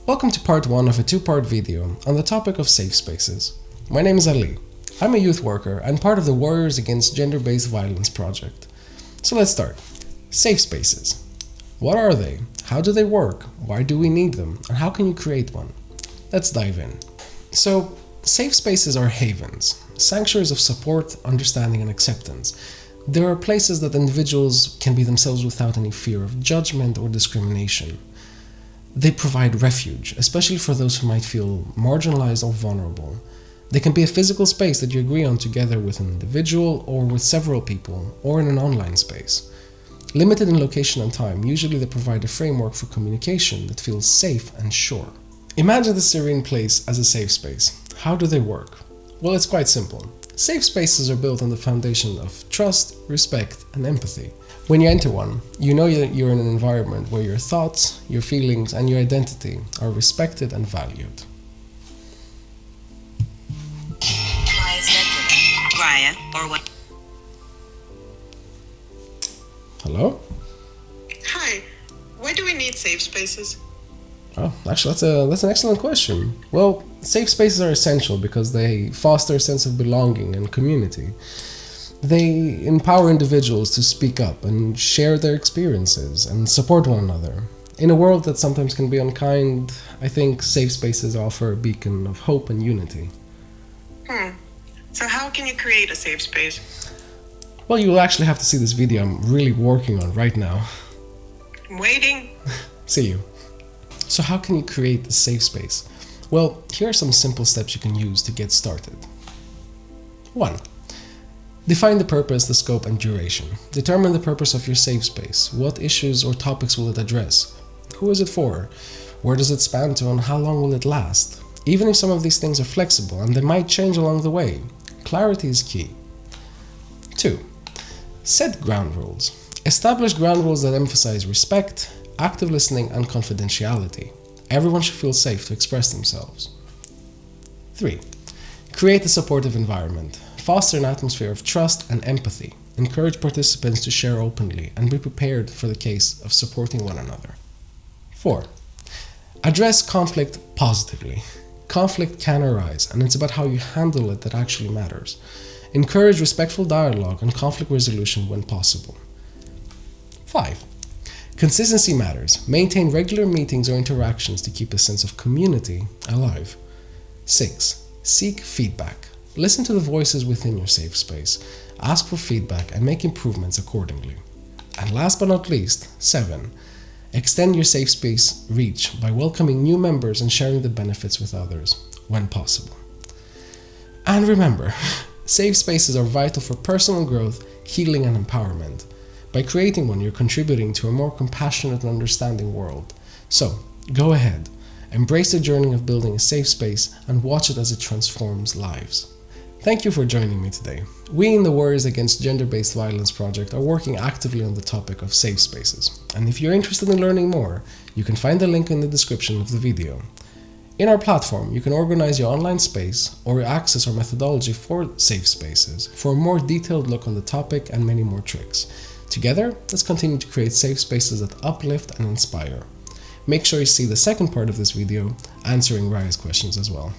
Welcome to part 1 of a 2-part video on the topic of safe spaces. My name is Ali. I'm a youth worker and part of the Warriors Against Gender-Based Violence project. So let's start. Safe spaces. What are they? How do they work? Why do we need them? And how can you create one? Let's dive in. So, safe spaces are havens, sanctuaries of support, understanding, and acceptance. There are places that individuals can be themselves without any fear of judgment or discrimination. They provide refuge, especially for those who might feel marginalized or vulnerable. They can be a physical space that you agree on together with an individual or with several people, or in an online space. Limited in location and time, usually they provide a framework for communication that feels safe and sure. Imagine the serene place as a safe space. How do they work? Well, it's quite simple. Safe spaces are built on the foundation of trust, respect, and empathy. When you enter one, you know that you're in an environment where your thoughts, your feelings, and your identity are respected and valued. Hello? Hi. Why do we need safe spaces? Oh, actually, that's an excellent question. Well, safe spaces are essential because they foster a sense of belonging and community. They empower individuals to speak up and share their experiences and support one another. In a world that sometimes can be unkind, I think safe spaces offer a beacon of hope and unity. So how can you create a safe space? Well, you'll actually have to see this video I'm really working on right now. I'm waiting. See you. So how can you create a safe space? Well, here are some simple steps you can use to get started. 1. Define the purpose, the scope, and duration. Determine the purpose of your safe space. What issues or topics will it address? Who is it for? Where does it span to, and how long will it last? Even if some of these things are flexible and they might change along the way, clarity is key. 2. Set ground rules. Establish ground rules that emphasize respect, active listening, and confidentiality. Everyone should feel safe to express themselves. 3. Create a supportive environment. Foster an atmosphere of trust and empathy. Encourage participants to share openly and be prepared for the case of supporting one another. 4. Address conflict positively. Conflict can arise, and it's about how you handle it that actually matters. Encourage respectful dialogue and conflict resolution when possible. 5. Consistency matters. Maintain regular meetings or interactions to keep a sense of community alive. 6. Seek feedback. Listen to the voices within your safe space. Ask for feedback and make improvements accordingly. And last but not least, 7. Extend your safe space reach by welcoming new members and sharing the benefits with others when possible. And remember, safe spaces are vital for personal growth, healing, and empowerment. By creating one, you're contributing to a more compassionate and understanding world. So, go ahead, embrace the journey of building a safe space and watch it as it transforms lives. Thank you for joining me today. We in the Warriors Against Gender-Based Violence project are working actively on the topic of safe spaces. And if you're interested in learning more, you can find the link in the description of the video. In our platform, you can organize your online space or access our methodology for safe spaces for a more detailed look on the topic and many more tricks. Together, let's continue to create safe spaces that uplift and inspire. Make sure you see the second part of this video, answering Raya's questions as well.